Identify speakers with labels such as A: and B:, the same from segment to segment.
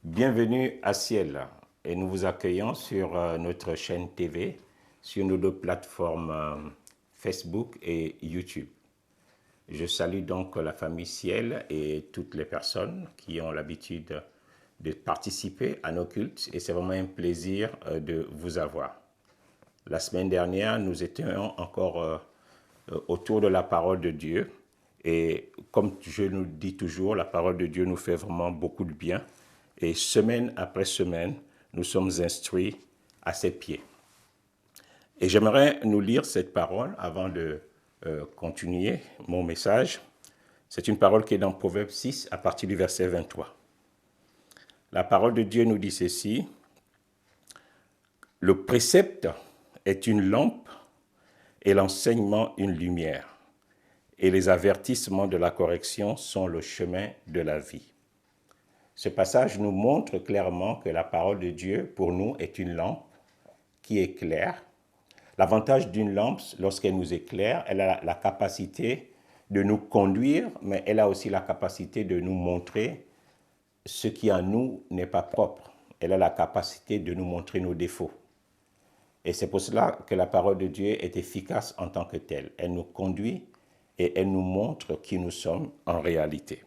A: Bienvenue à Ciel et nous vous accueillons sur notre chaîne TV, sur nos deux plateformes Facebook et YouTube. Je salue donc la famille Ciel et toutes les personnes qui ont l'habitude de participer à nos cultes et c'est vraiment un plaisir de vous avoir. La semaine dernière, nous étions encore autour de la parole de Dieu et comme je nous dis toujours, la parole de Dieu nous fait vraiment beaucoup de bien. Et semaine après semaine, nous sommes instruits à ses pieds. Et j'aimerais nous lire cette parole avant de continuer mon message. C'est une parole qui est dans Proverbe 6 à partir du verset 23. La parole de Dieu nous dit ceci. Le précepte est une lampe et l'enseignement une lumière. Et les avertissements de la correction sont le chemin de la vie. Ce passage nous montre clairement que la parole de Dieu, pour nous, est une lampe qui éclaire. L'avantage d'une lampe, lorsqu'elle nous éclaire, elle a la capacité de nous conduire, mais elle a aussi la capacité de nous montrer ce qui en nous n'est pas propre. Elle a la capacité de nous montrer nos défauts. Et c'est pour cela que la parole de Dieu est efficace en tant que telle. Elle nous conduit et elle nous montre qui nous sommes en réalité.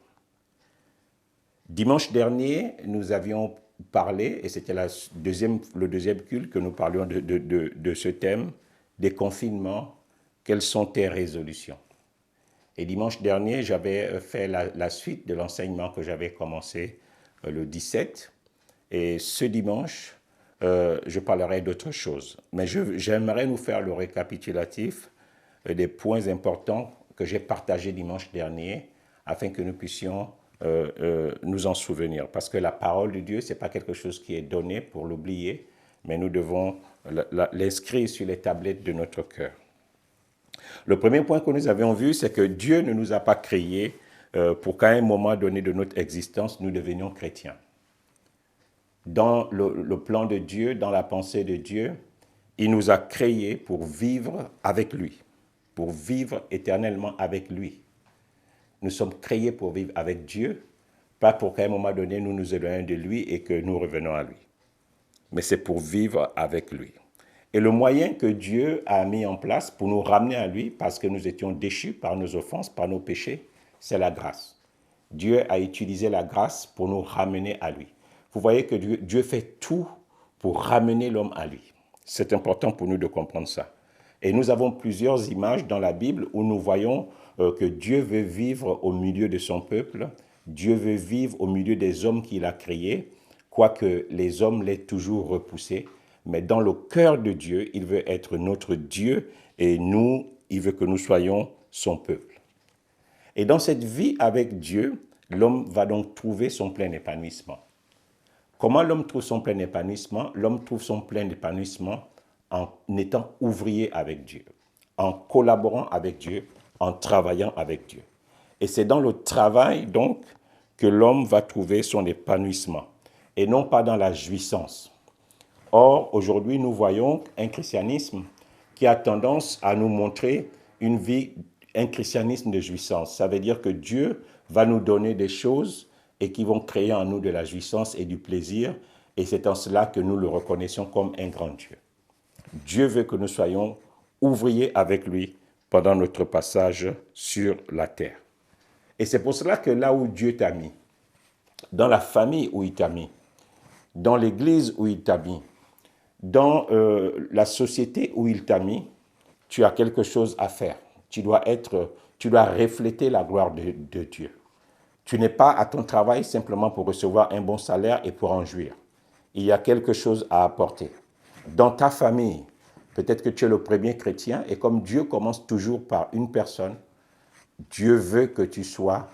A: Dimanche dernier, nous avions parlé, et c'était le deuxième culte que nous parlions de ce thème, des confinements, quelles sont tes résolutions? Et dimanche dernier, j'avais fait la suite de l'enseignement que j'avais commencé le 17, et ce dimanche, je parlerai d'autre chose. Mais j'aimerais nous faire le récapitulatif des points importants que j'ai partagés dimanche dernier, afin que nous puissions nous en souvenir. Parce que la parole de Dieu, ce n'est pas quelque chose qui est donné pour l'oublier, mais nous devons l'inscrire sur les tablettes de notre cœur. Le premier point que nous avions vu, c'est que Dieu ne nous a pas créés pour qu'à un moment donné de notre existence, nous devenions chrétiens. Dans le plan de Dieu, dans la pensée de Dieu, il nous a créés pour vivre avec lui, pour vivre éternellement avec lui. Nous sommes créés pour vivre avec Dieu, pas pour qu'à un moment donné, nous nous éloignions de lui et que nous revenons à lui. Mais c'est pour vivre avec lui. Et le moyen que Dieu a mis en place pour nous ramener à lui, parce que nous étions déchus par nos offenses, par nos péchés, c'est la grâce. Dieu a utilisé la grâce pour nous ramener à lui. Vous voyez que Dieu fait tout pour ramener l'homme à lui. C'est important pour nous de comprendre ça. Et nous avons plusieurs images dans la Bible où nous voyons que Dieu veut vivre au milieu de son peuple, Dieu veut vivre au milieu des hommes qu'il a créés, quoique les hommes l'aient toujours repoussé, mais dans le cœur de Dieu, il veut être notre Dieu et nous, il veut que nous soyons son peuple. Et dans cette vie avec Dieu, l'homme va donc trouver son plein épanouissement. Comment l'homme trouve son plein épanouissement? L'homme trouve son plein épanouissement en étant ouvrier avec Dieu, en collaborant avec Dieu, en travaillant avec Dieu. Et c'est dans le travail, donc, que l'homme va trouver son épanouissement, et non pas dans la jouissance. Or, aujourd'hui, nous voyons un christianisme qui a tendance à nous montrer un christianisme de jouissance. Ça veut dire que Dieu va nous donner des choses et qui vont créer en nous de la jouissance et du plaisir, et c'est en cela que nous le reconnaissons comme un grand Dieu. Dieu veut que nous soyons ouvriers avec lui pendant notre passage sur la terre. Et c'est pour cela que là où Dieu t'a mis, dans la famille où il t'a mis, dans l'église où il t'a mis, dans la société où il t'a mis, tu as quelque chose à faire. Tu dois refléter la gloire de Dieu. Tu n'es pas à ton travail simplement pour recevoir un bon salaire et pour en jouir. Il y a quelque chose à apporter. Dans ta famille, peut-être que tu es le premier chrétien et comme Dieu commence toujours par une personne, Dieu veut que tu sois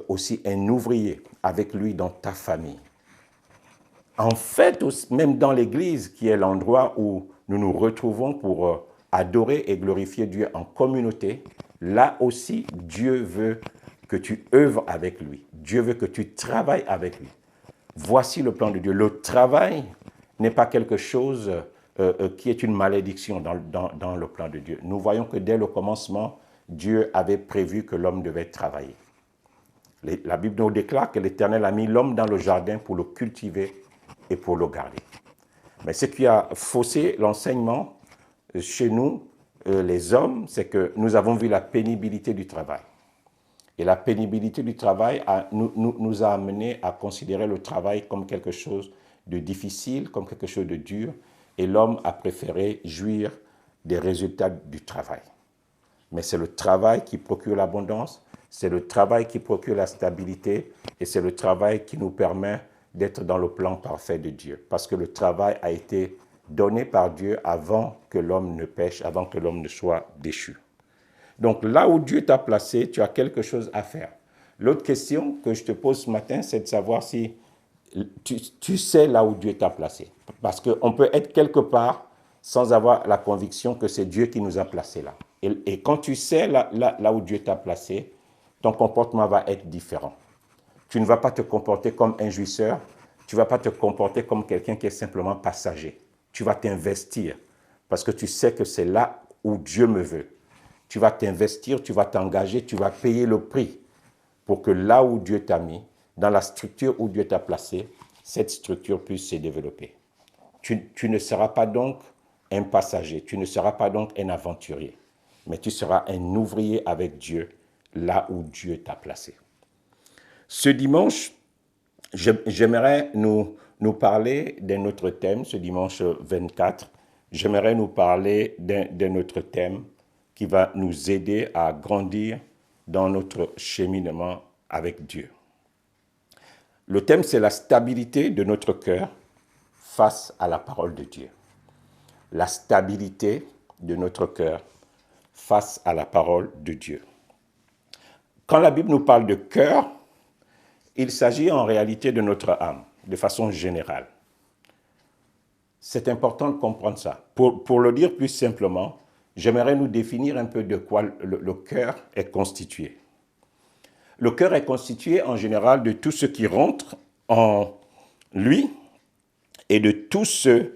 A: aussi un ouvrier avec lui dans ta famille. En fait, même dans l'Église, qui est l'endroit où nous nous retrouvons pour adorer et glorifier Dieu en communauté, là aussi, Dieu veut que tu œuvres avec lui. Dieu veut que tu travailles avec lui. Voici le plan de Dieu. Le travail n'est pas quelque chose qui est une malédiction dans le plan de Dieu. Nous voyons que dès le commencement, Dieu avait prévu que l'homme devait travailler. La Bible nous déclare que l'Éternel a mis l'homme dans le jardin pour le cultiver et pour le garder. Mais ce qui a faussé l'enseignement chez nous, les hommes, c'est que nous avons vu la pénibilité du travail. Et la pénibilité du travail nous a amené à considérer le travail comme quelque chose de difficile, comme quelque chose de dur, et l'homme a préféré jouir des résultats du travail. Mais c'est le travail qui procure l'abondance, c'est le travail qui procure la stabilité, et c'est le travail qui nous permet d'être dans le plan parfait de Dieu. Parce que le travail a été donné par Dieu avant que l'homme ne pêche, avant que l'homme ne soit déchu. Donc là où Dieu t'a placé, tu as quelque chose à faire. L'autre question que je te pose ce matin, c'est de savoir si tu sais là où Dieu t'a placé. Parce qu'on peut être quelque part sans avoir la conviction que c'est Dieu qui nous a placés là. Et quand tu sais là où Dieu t'a placé, ton comportement va être différent. Tu ne vas pas te comporter comme un jouisseur, tu ne vas pas te comporter comme quelqu'un qui est simplement passager. Tu vas t'investir parce que tu sais que c'est là où Dieu me veut. Tu vas t'investir, tu vas t'engager, tu vas payer le prix pour que là où Dieu t'a mis, dans la structure où Dieu t'a placé, cette structure puisse se développer. Tu ne seras pas donc un passager, tu ne seras pas donc un aventurier, mais tu seras un ouvrier avec Dieu là où Dieu t'a placé. Ce dimanche, j'aimerais nous parler d'un autre thème, ce dimanche 24. J'aimerais nous parler d'un autre thème qui va nous aider à grandir dans notre cheminement avec Dieu. Le thème, c'est la stabilité de notre cœur face à la parole de Dieu. La stabilité de notre cœur face à la parole de Dieu. Quand la Bible nous parle de cœur, il s'agit en réalité de notre âme, de façon générale. C'est important de comprendre ça. Pour le dire plus simplement, j'aimerais nous définir un peu de quoi le cœur est constitué. Le cœur est constitué en général de tout ce qui rentre en lui et de tout ce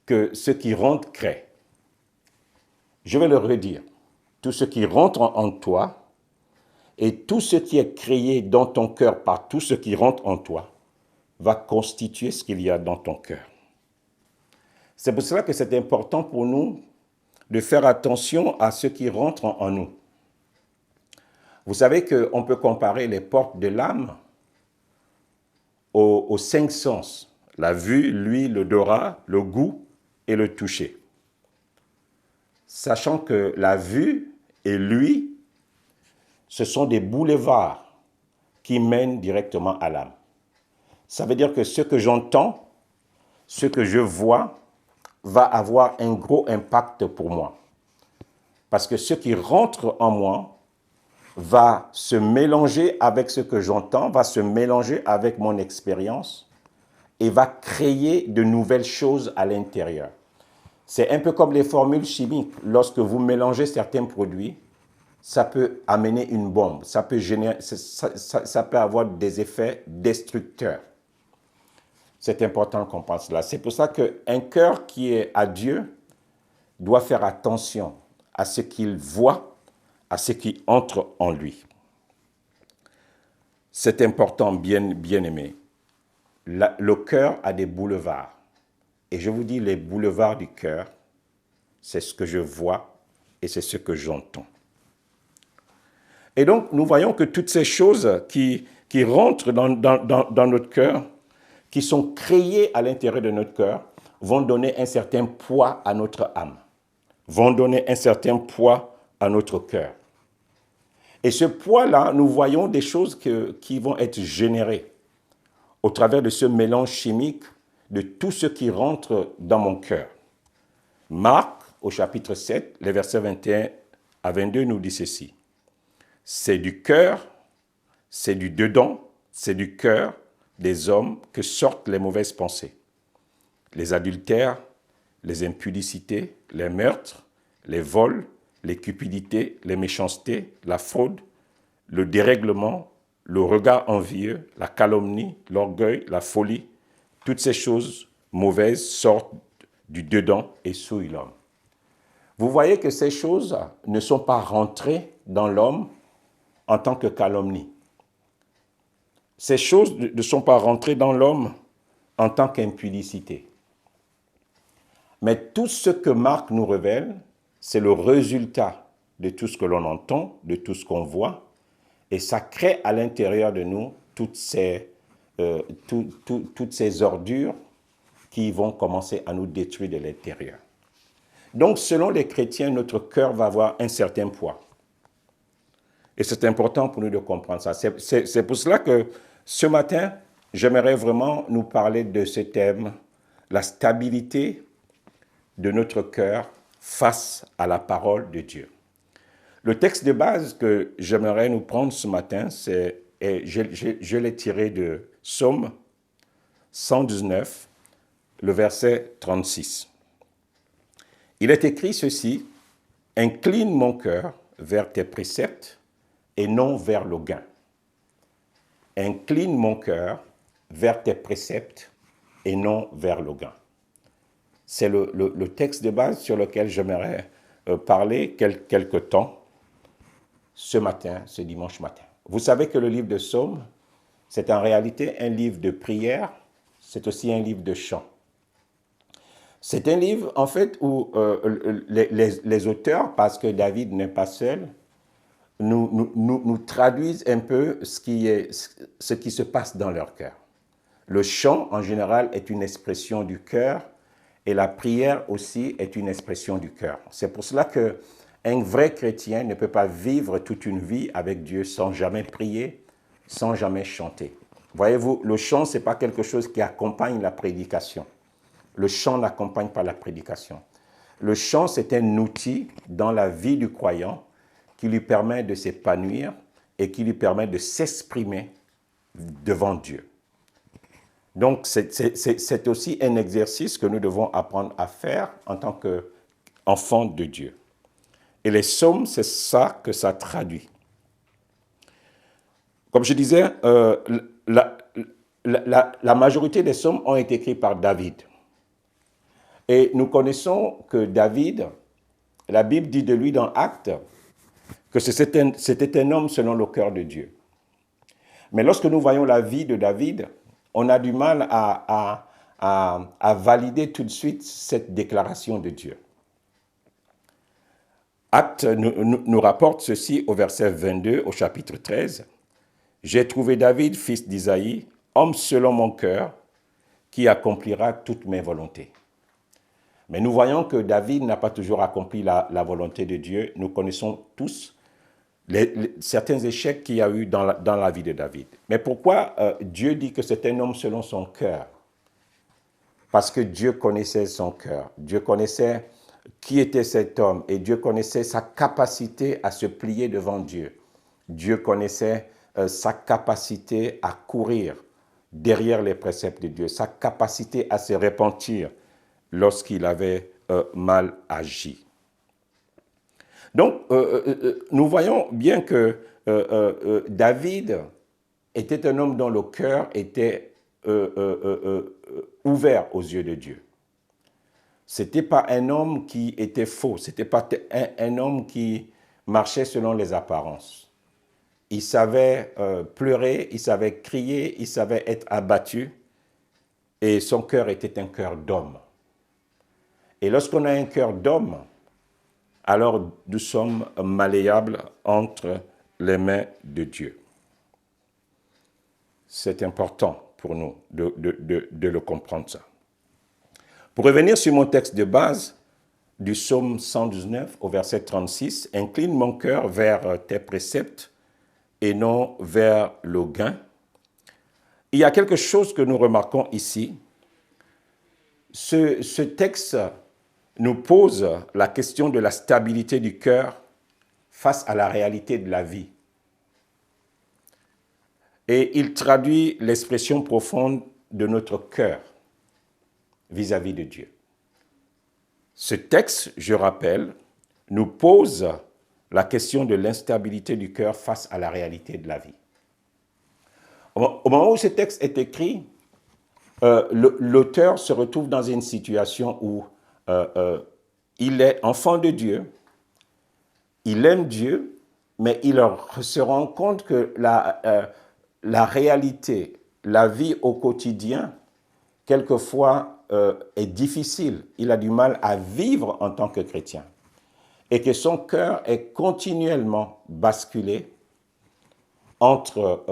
A: que ce qui rentre crée. Je vais le redire. Tout ce qui rentre en toi et tout ce qui est créé dans ton cœur par tout ce qui rentre en toi va constituer ce qu'il y a dans ton cœur. C'est pour cela que c'est important pour nous de faire attention à ce qui rentre en nous. Vous savez qu'on peut comparer les portes de l'âme aux 5 sens. La vue, l'ouïe, l'odorat, le goût et le toucher. Sachant que la vue et l'ouïe, ce sont des boulevards qui mènent directement à l'âme. Ça veut dire que ce que j'entends, ce que je vois, va avoir un gros impact pour moi. Parce que ce qui rentre en moi va se mélanger avec ce que j'entends, va se mélanger avec mon expérience et va créer de nouvelles choses à l'intérieur. C'est un peu comme les formules chimiques. Lorsque vous mélangez certains produits, ça peut amener une bombe, ça peut avoir des effets destructeurs. C'est important qu'on pense là. C'est pour ça qu'un cœur qui est à Dieu doit faire attention à ce qu'il voit, à ce qui entre en lui. C'est important, bien aimé. Le cœur a des boulevards. Et je vous dis, les boulevards du cœur, c'est ce que je vois et c'est ce que j'entends. Et donc, nous voyons que toutes ces choses qui rentrent dans notre cœur, qui sont créées à l'intérieur de notre cœur, vont donner un certain poids à notre âme, vont donner un certain poids à notre cœur. Et ce poids-là, nous voyons des choses qui vont être générées au travers de ce mélange chimique de tout ce qui rentre dans mon cœur. Marc, au chapitre 7, les versets 21 à 22, nous dit ceci. C'est du cœur, c'est du dedans, c'est du cœur des hommes que sortent les mauvaises pensées. Les adultères, les impudicités, les meurtres, les vols, les cupidités, les méchancetés, la fraude, le dérèglement, le regard envieux, la calomnie, l'orgueil, la folie. Toutes ces choses mauvaises sortent du dedans et souillent l'homme. Vous voyez que ces choses ne sont pas rentrées dans l'homme en tant que calomnie. Ces choses ne sont pas rentrées dans l'homme en tant qu'impudicité. Mais tout ce que Marc nous révèle, c'est le résultat de tout ce que l'on entend, de tout ce qu'on voit, et ça crée à l'intérieur de nous toutes ces ordures qui vont commencer à nous détruire de l'intérieur. Donc, selon les chrétiens, notre cœur va avoir un certain poids. Et c'est important pour nous de comprendre ça. C'est pour cela que ce matin, j'aimerais vraiment nous parler de ce thème, la stabilité de notre cœur face à la parole de Dieu. Le texte de base que j'aimerais nous prendre ce matin, je l'ai tiré de Psaume 119, le verset 36. Il est écrit ceci, « Incline mon cœur vers tes préceptes et non vers le gain. Incline mon cœur vers tes préceptes et non vers le gain. » C'est le texte de base sur lequel j'aimerais parler quelque temps ce matin, ce dimanche matin. Vous savez que le livre de Psaumes, c'est en réalité un livre de prière, c'est aussi un livre de chant. C'est un livre, en fait, où les auteurs, parce que David n'est pas seul, nous traduisent un peu ce qui se passe dans leur cœur. Le chant, en général, est une expression du cœur, et la prière aussi est une expression du cœur. C'est pour cela qu'un vrai chrétien ne peut pas vivre toute une vie avec Dieu sans jamais prier, sans jamais chanter. Voyez-vous, le chant, ce n'est pas quelque chose qui accompagne la prédication. Le chant n'accompagne pas la prédication. Le chant, c'est un outil dans la vie du croyant qui lui permet de s'épanouir et qui lui permet de s'exprimer devant Dieu. Donc, c'est aussi un exercice que nous devons apprendre à faire en tant qu'enfants de Dieu. Et les psaumes, c'est ça que ça traduit. Comme je disais, la majorité des psaumes ont été écrits par David. Et nous connaissons que David, la Bible dit de lui dans Actes, que c'était un homme selon le cœur de Dieu. Mais lorsque nous voyons la vie de David, on a du mal à valider tout de suite cette déclaration de Dieu. Actes nous rapporte ceci au verset 22, au chapitre 13. « J'ai trouvé David, fils d'Isaïe, homme selon mon cœur, qui accomplira toutes mes volontés. » Mais nous voyons que David n'a pas toujours accompli la volonté de Dieu. Nous connaissons tous certains échecs qu'il y a eu dans la vie de David. Mais pourquoi Dieu dit que c'est un homme selon son cœur? Parce que Dieu connaissait son cœur. Dieu connaissait qui était cet homme et Dieu connaissait sa capacité à se plier devant Dieu. Dieu connaissait sa capacité à courir derrière les préceptes de Dieu, sa capacité à se repentir lorsqu'il avait mal agi. Donc, nous voyons bien que David était un homme dont le cœur était ouvert aux yeux de Dieu. Ce n'était pas un homme qui était faux, ce n'était pas un homme qui marchait selon les apparences. Il savait pleurer, il savait crier, il savait être abattu, et son cœur était un cœur d'homme. Et lorsqu'on a un cœur d'homme, alors nous sommes malléables entre les mains de Dieu. C'est important pour nous de le comprendre ça. Pour revenir sur mon texte de base du psaume 119 au verset 36, « Incline mon cœur vers tes préceptes et non vers le gain. » Il y a quelque chose que nous remarquons ici. Ce texte nous pose la question de la stabilité du cœur face à la réalité de la vie. Et il traduit l'expression profonde de notre cœur vis-à-vis de Dieu. Ce texte, je rappelle, nous pose la question de l'instabilité du cœur face à la réalité de la vie. Au moment où ce texte est écrit, l'auteur se retrouve dans une situation où il est enfant de Dieu, il aime Dieu, mais il se rend compte que la réalité, la vie au quotidien, quelquefois est difficile. Il a du mal à vivre en tant que chrétien. Et que son cœur est continuellement basculé entre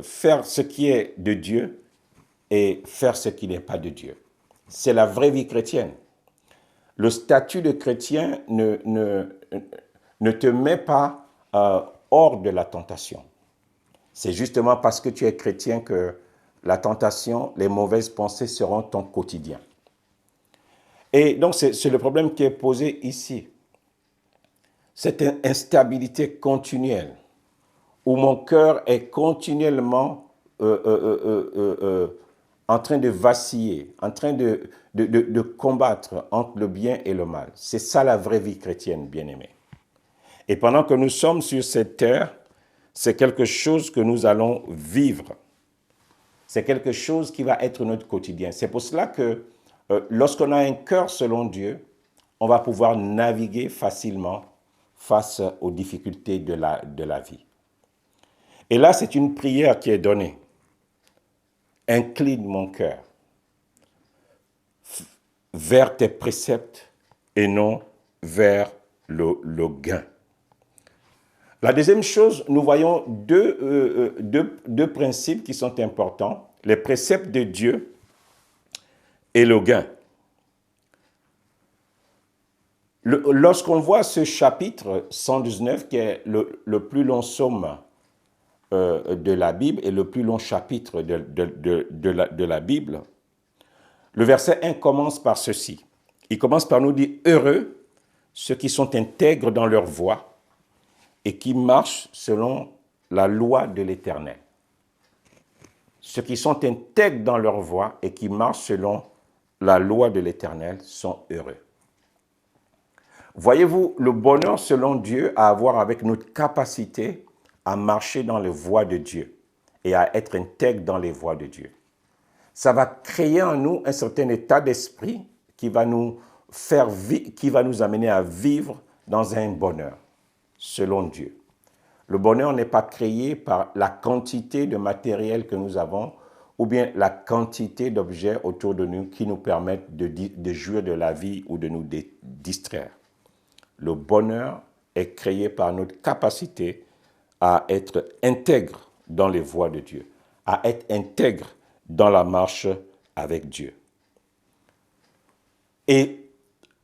A: faire ce qui est de Dieu et faire ce qui n'est pas de Dieu. C'est la vraie vie chrétienne. Le statut de chrétien ne te met pas hors de la tentation. C'est justement parce que tu es chrétien que la tentation, les mauvaises pensées seront ton quotidien. Et donc, c'est le problème qui est posé ici. Cette instabilité continuelle, où mon cœur est continuellement en train de vaciller, en train de combattre entre le bien et le mal. C'est ça la vraie vie chrétienne, bien-aimés. Et pendant que nous sommes sur cette terre, c'est quelque chose que nous allons vivre. C'est quelque chose qui va être notre quotidien. C'est pour cela que lorsqu'on a un cœur selon Dieu, on va pouvoir naviguer facilement face aux difficultés de la vie. Et là, c'est une prière qui est donnée. Incline mon cœur vers tes préceptes et non vers le gain. La deuxième chose, nous voyons deux principes qui sont importants, les préceptes de Dieu et le gain. Lorsqu'on voit ce chapitre 119, qui est le plus long psaume de la Bible et le plus long chapitre de la Bible, le verset 1 commence par ceci. Il commence par nous dire « Heureux ceux qui sont intègres dans leur voie et qui marchent selon la loi de l'Éternel. » Ceux qui sont intègres dans leur voie et qui marchent selon la loi de l'Éternel sont heureux. Voyez-vous, le bonheur selon Dieu a à voir avec notre capacité à marcher dans les voies de Dieu et à être intègre dans les voies de Dieu. Ça va créer en nous un certain état d'esprit qui va nous amener à vivre dans un bonheur selon Dieu. Le bonheur n'est pas créé par la quantité de matériel que nous avons ou bien la quantité d'objets autour de nous qui nous permettent de jouir de la vie ou de nous distraire. Le bonheur est créé par notre capacité à être intègre dans les voies de Dieu, à être intègre dans la marche avec Dieu. Et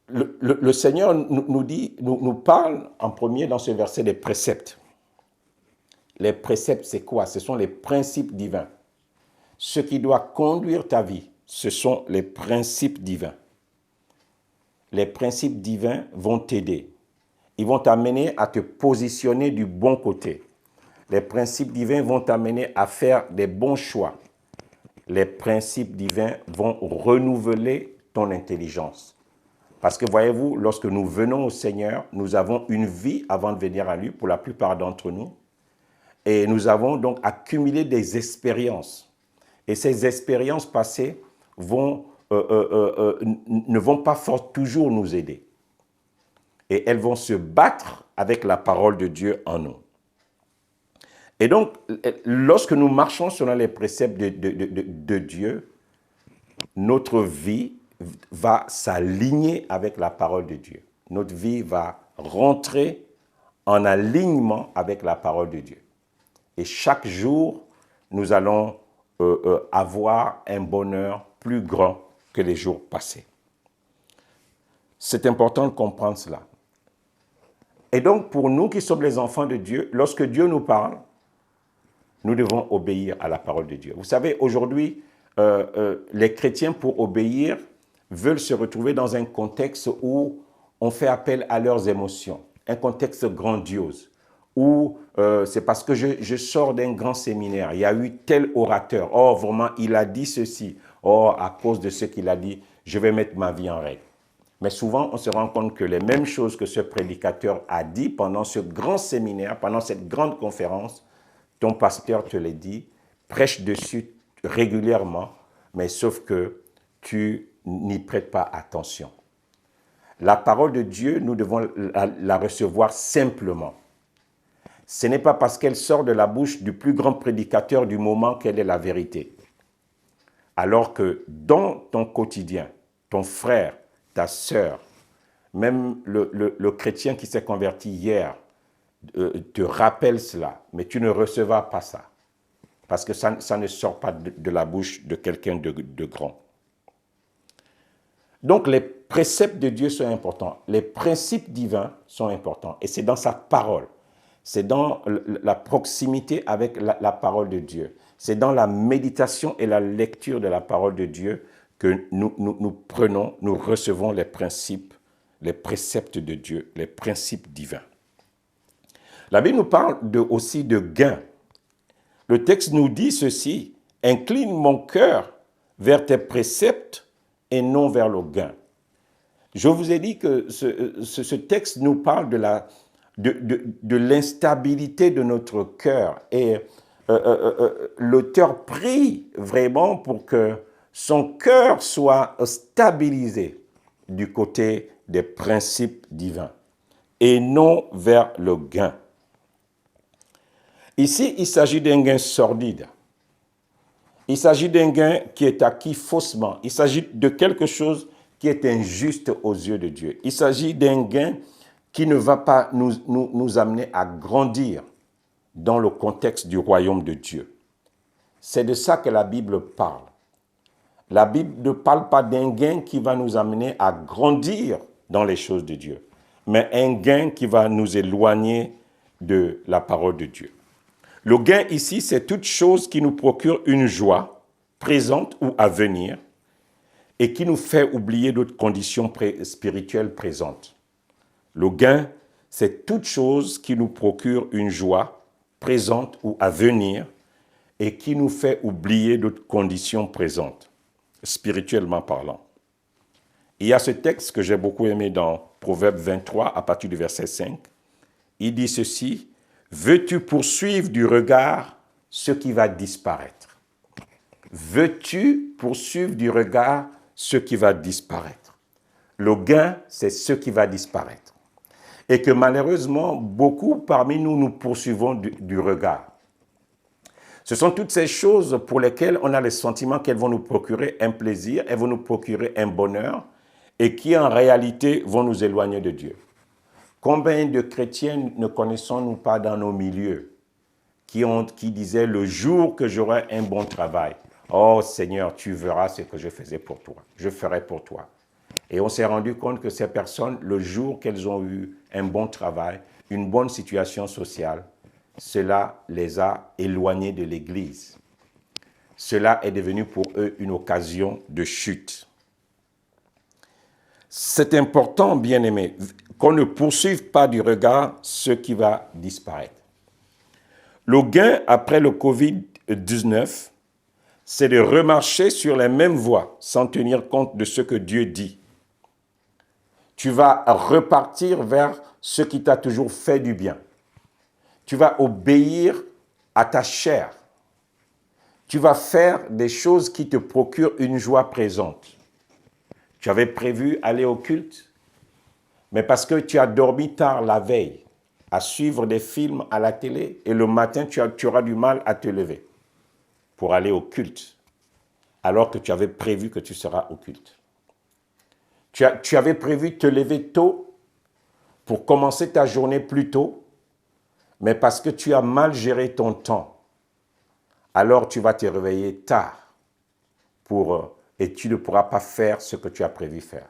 A: le Seigneur nous parle en premier dans ce verset des préceptes. Les préceptes, c'est quoi? Ce sont les principes divins. Ce qui doit conduire ta vie, ce sont les principes divins. Les principes divins vont t'aider. Ils vont t'amener à te positionner du bon côté. Les principes divins vont t'amener à faire des bons choix. Les principes divins vont renouveler ton intelligence. Parce que voyez-vous, lorsque nous venons au Seigneur, nous avons une vie avant de venir à lui, pour la plupart d'entre nous. Et nous avons donc accumulé des expériences. Et ces expériences passées ne vont pas toujours nous aider. Et elles vont se battre avec la parole de Dieu en nous. Et donc, lorsque nous marchons selon les préceptes de Dieu, notre vie va s'aligner avec la parole de Dieu. Notre vie va rentrer en alignement avec la parole de Dieu. Et chaque jour, nous allons avoir un bonheur plus grand que les jours passés. C'est important de comprendre cela. Et donc, pour nous qui sommes les enfants de Dieu, lorsque Dieu nous parle, nous devons obéir à la parole de Dieu. Vous savez, aujourd'hui, les chrétiens, pour obéir, veulent se retrouver dans un contexte où on fait appel à leurs émotions, un contexte grandiose, où c'est parce que je sors d'un grand séminaire, il y a eu tel orateur, oh vraiment, il a dit ceci, oh à cause de ce qu'il a dit, je vais mettre ma vie en règle. Mais souvent, on se rend compte que les mêmes choses que ce prédicateur a dit pendant ce grand séminaire, pendant cette grande conférence, ton pasteur te les dit, prêche dessus régulièrement, mais sauf que tu n'y prêtes pas attention. La parole de Dieu, nous devons la recevoir simplement. ce n'est pas parce qu'elle sort de la bouche du plus grand prédicateur du moment qu'elle est la vérité. Alors que dans ton quotidien, ton frère, ta sœur, même le chrétien qui s'est converti hier te rappelle cela, mais tu ne recevras pas ça. Parce que ça ne sort pas de la bouche de quelqu'un de grand. Donc les préceptes de Dieu sont importants. Les principes divins sont importants. Et c'est dans sa parole. C'est dans la proximité avec la parole de Dieu. C'est dans la méditation et la lecture de la parole de Dieu que nous prenons, nous recevons les principes, les préceptes de Dieu, les principes divins. La Bible nous parle aussi de gain. Le texte nous dit ceci, « Incline mon cœur vers tes préceptes et non vers le gain. » Je vous ai dit que ce texte nous parle de l'instabilité de notre cœur. Et l'auteur prie vraiment pour que son cœur soit stabilisé du côté des principes divins et non vers le gain. Ici, il s'agit d'un gain sordide. Il s'agit d'un gain qui est acquis faussement. Il s'agit de quelque chose qui est injuste aux yeux de Dieu. Il s'agit d'un gain qui ne va pas nous amener à grandir dans le contexte du royaume de Dieu. C'est de ça que la Bible parle. La Bible ne parle pas d'un gain qui va nous amener à grandir dans les choses de Dieu, mais un gain qui va nous éloigner de la parole de Dieu. Le gain ici, c'est toute chose qui nous procure une joie présente ou à venir et qui nous fait oublier d'autres conditions spirituelles présentes. Le gain, c'est toute chose qui nous procure une joie présente ou à venir et qui nous fait oublier d'autres conditions présentes, spirituellement parlant. Il y a ce texte que j'ai beaucoup aimé dans Proverbe 23, à partir du verset 5. Il dit ceci, « Veux-tu poursuivre du regard ce qui va disparaître ?» Veux-tu poursuivre du regard ce qui va disparaître? Le gain, c'est ce qui va disparaître. Et que malheureusement, beaucoup parmi nous, nous poursuivons du regard. Ce sont toutes ces choses pour lesquelles on a le sentiment qu'elles vont nous procurer un plaisir, elles vont nous procurer un bonheur, et qui en réalité vont nous éloigner de Dieu. Combien de chrétiens ne connaissons-nous pas dans nos milieux qui disaient « le jour que j'aurai un bon travail, oh Seigneur, tu verras ce que je faisais pour toi, je ferai pour toi ». Et on s'est rendu compte que ces personnes, le jour qu'elles ont eu un bon travail, une bonne situation sociale, cela les a éloignés de l'Église. Cela est devenu pour eux une occasion de chute. C'est important, bien-aimés, qu'on ne poursuive pas du regard ce qui va disparaître. Le gain après le Covid-19, c'est de remarcher sur les mêmes voies sans tenir compte de ce que Dieu dit. Tu vas repartir vers ce qui t'a toujours fait du bien. Tu vas obéir à ta chair. Tu vas faire des choses qui te procurent une joie présente. Tu avais prévu aller au culte, mais parce que tu as dormi tard la veille, à suivre des films à la télé, et le matin, tu auras du mal à te lever pour aller au culte, alors que tu avais prévu que tu seras au culte. Tu avais prévu te lever tôt pour commencer ta journée plus tôt, mais parce que tu as mal géré ton temps, alors tu vas te réveiller tard et tu ne pourras pas faire ce que tu as prévu faire.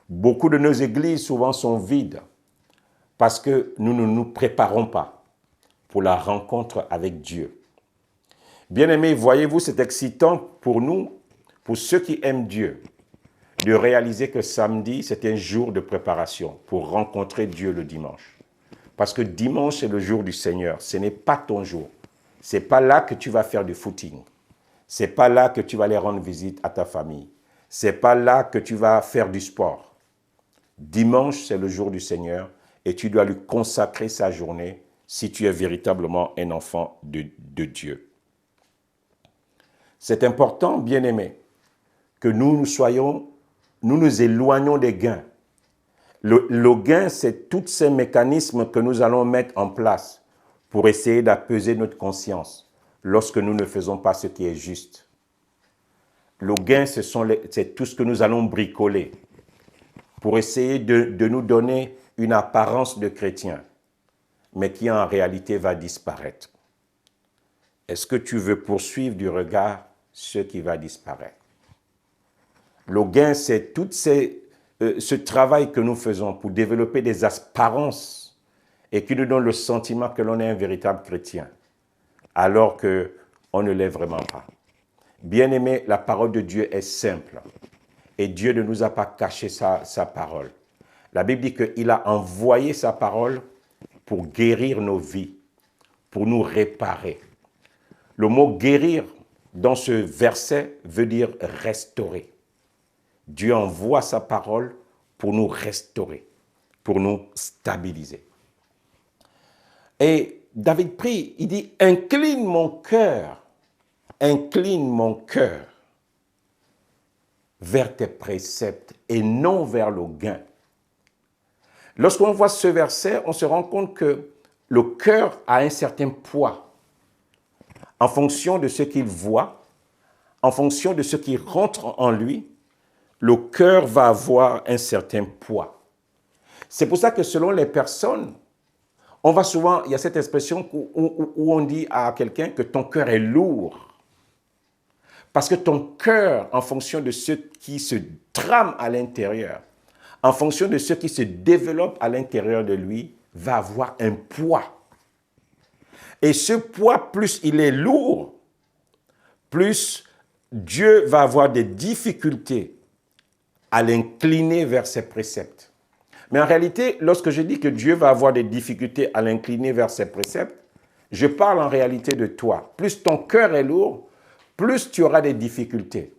A: Beaucoup de nos églises souvent sont vides parce que nous ne nous préparons pas pour la rencontre avec Dieu. Bien-aimés, voyez-vous, c'est excitant pour nous, pour ceux qui aiment Dieu, de réaliser que samedi, c'est un jour de préparation pour rencontrer Dieu le dimanche. Parce que dimanche, c'est le jour du Seigneur. Ce n'est pas ton jour. Ce n'est pas là que tu vas faire du footing. Ce n'est pas là que tu vas aller rendre visite à ta famille. Ce n'est pas là que tu vas faire du sport. Dimanche, c'est le jour du Seigneur et tu dois lui consacrer sa journée si tu es véritablement un enfant de Dieu. C'est important, bien-aimés, que nous nous éloignons des gains. Le gain, c'est tous ces mécanismes que nous allons mettre en place pour essayer d'apaiser notre conscience lorsque nous ne faisons pas ce qui est juste. Le gain, c'est tout ce que nous allons bricoler pour essayer de nous donner une apparence de chrétien, mais qui en réalité va disparaître. Est-ce que tu veux poursuivre du regard ce qui va disparaître? Le gain, c'est tout ce travail que nous faisons pour développer des apparences et qui nous donne le sentiment que l'on est un véritable chrétien, alors qu'on ne l'est vraiment pas. Bien-aimé, la parole de Dieu est simple et Dieu ne nous a pas caché sa parole. La Bible dit qu'il a envoyé sa parole pour guérir nos vies, pour nous réparer. Le mot guérir dans ce verset veut dire restaurer. Dieu envoie sa parole pour nous restaurer, pour nous stabiliser. Et David prie, il dit, incline mon cœur vers tes préceptes et non vers le gain. Lorsqu'on voit ce verset, on se rend compte que le cœur a un certain poids en fonction de ce qu'il voit, en fonction de ce qui rentre en lui. Le cœur va avoir un certain poids. C'est pour ça que selon les personnes, on va souvent, il y a cette expression où on dit à quelqu'un que ton cœur est lourd. Parce que ton cœur, en fonction de ce qui se trame à l'intérieur, en fonction de ce qui se développe à l'intérieur de lui, va avoir un poids. Et ce poids, plus il est lourd, plus Dieu va avoir des difficultés à l'incliner vers ses préceptes. Mais en réalité, lorsque je dis que Dieu va avoir des difficultés à l'incliner vers ses préceptes, je parle en réalité de toi. Plus ton cœur est lourd, plus tu auras des difficultés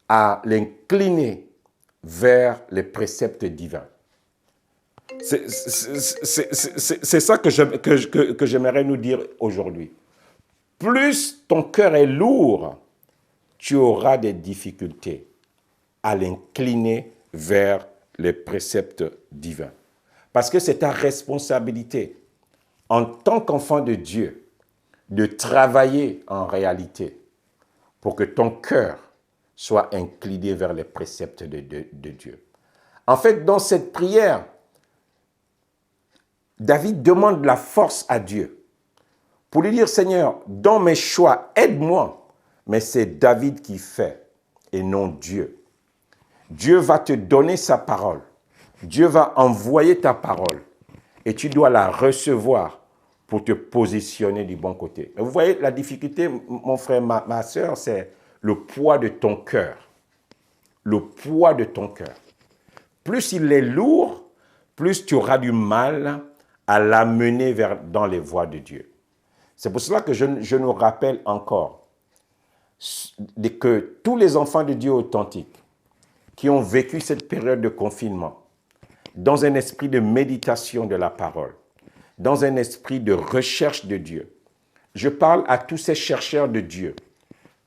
A: à l'incliner vers les préceptes divins. C'est ça que j'aimerais nous dire aujourd'hui. Plus ton cœur est lourd, tu auras des difficultés à l'incliner vers les préceptes divins. Parce que c'est ta responsabilité, en tant qu'enfant de Dieu, de travailler en réalité pour que ton cœur soit incliné vers les préceptes de Dieu. En fait, dans cette prière, David demande la force à Dieu pour lui dire, Seigneur, dans mes choix, aide-moi. Mais c'est David qui fait et non Dieu. Dieu va te donner sa parole. Dieu va envoyer ta parole et tu dois la recevoir pour te positionner du bon côté. Mais vous voyez, la difficulté, mon frère, ma soeur, c'est le poids de ton cœur. Le poids de ton cœur. Plus il est lourd, plus tu auras du mal à l'amener dans les voies de Dieu. C'est pour cela que je nous rappelle encore que tous les enfants de Dieu authentiques qui ont vécu cette période de confinement dans un esprit de méditation de la parole, dans un esprit de recherche de Dieu. Je parle à tous ces chercheurs de Dieu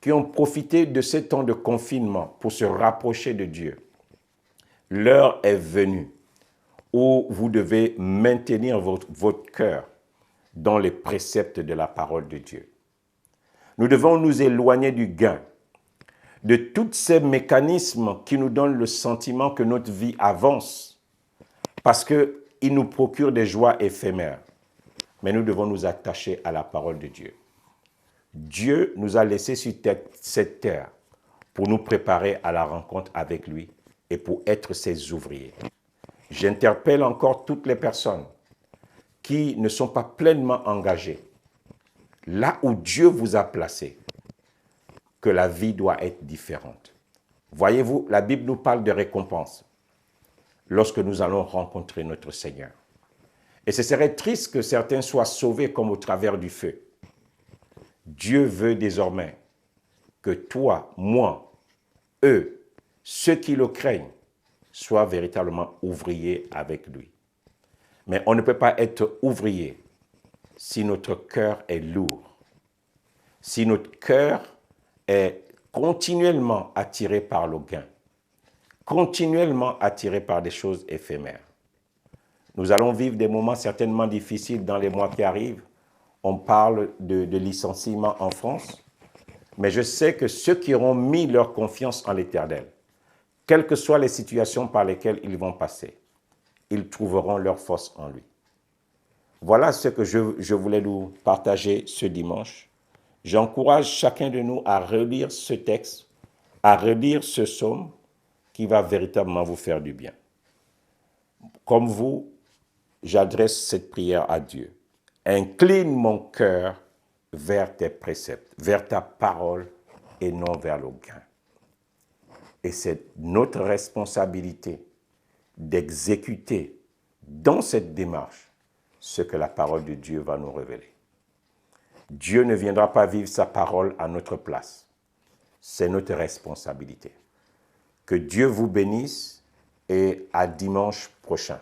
A: qui ont profité de ce temps de confinement pour se rapprocher de Dieu. L'heure est venue où vous devez maintenir votre cœur dans les préceptes de la parole de Dieu. Nous devons nous éloigner du gain, de tous ces mécanismes qui nous donnent le sentiment que notre vie avance, parce qu'ils nous procurent des joies éphémères. Mais nous devons nous attacher à la parole de Dieu. Dieu nous a laissés sur cette terre pour nous préparer à la rencontre avec lui et pour être ses ouvriers. J'interpelle encore toutes les personnes qui ne sont pas pleinement engagées. Là où Dieu vous a placé, que la vie doit être différente. Voyez-vous, la Bible nous parle de récompense lorsque nous allons rencontrer notre Seigneur. Et ce serait triste que certains soient sauvés comme au travers du feu. Dieu veut désormais que toi, moi, eux, ceux qui le craignent, soient véritablement ouvriers avec lui. Mais on ne peut pas être ouvrier si notre cœur est lourd, si notre cœur est continuellement attiré par le gain, continuellement attiré par des choses éphémères. Nous allons vivre des moments certainement difficiles dans les mois qui arrivent. On parle de licenciement en France. Mais je sais que ceux qui auront mis leur confiance en l'Éternel, quelles que soient les situations par lesquelles ils vont passer, ils trouveront leur force en lui. Voilà ce que je voulais nous partager ce dimanche. J'encourage chacun de nous à relire ce texte, à relire ce psaume qui va véritablement vous faire du bien. Comme vous, j'adresse cette prière à Dieu. Incline mon cœur vers tes préceptes, vers ta parole et non vers le gain. Et c'est notre responsabilité d'exécuter dans cette démarche ce que la parole de Dieu va nous révéler. Dieu ne viendra pas vivre sa parole à notre place. C'est notre responsabilité. Que Dieu vous bénisse et à dimanche prochain.